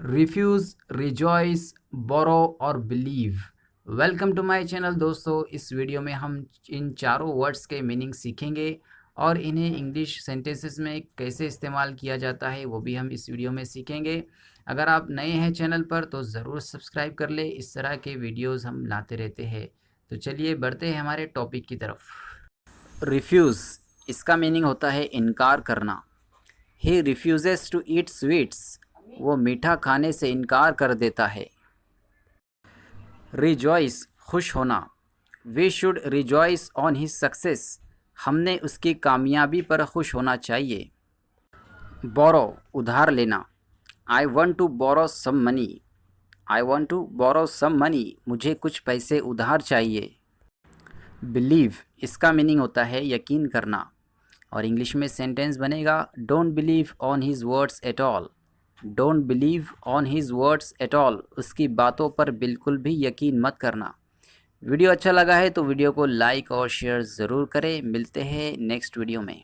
Refuse, rejoice, borrow और believe. Welcome to my channel दोस्तों। इस वीडियो में हम इन चारों वर्ड्स के मीनिंग सीखेंगे और इन्हें इंग्लिश सेंटेंसेस में कैसे इस्तेमाल किया जाता है वो भी हम इस वीडियो में सीखेंगे। अगर आप नए हैं चैनल पर तो ज़रूर सब्सक्राइब कर ले, इस तरह के वीडियोस हम लाते रहते हैं। तो चलिए बढ़ते हैं हमारे टॉपिक की तरफ। रिफ्यूज़, इसका मीनिंग होता है इनकार करना। ही रिफ्यूज़ेस टू ईट स्वीट्स, वो मीठा खाने से इनकार कर देता है। रिजॉइस, खुश होना। We should rejoice on his success, हमने उसकी कामयाबी पर खुश होना चाहिए। बोरो, उधार लेना। I want to borrow some money, I want to borrow some money, मुझे कुछ पैसे उधार चाहिए। बिलीव, इसका मीनिंग होता है यकीन करना और इंग्लिश में सेंटेंस बनेगा don't believe on his words at all. Don't believe on his words at all, उसकी बातों पर बिल्कुल भी यकीन मत करना। वीडियो अच्छा लगा है तो वीडियो को लाइक और शेयर ज़रूर करें। मिलते हैं नेक्स्ट वीडियो में।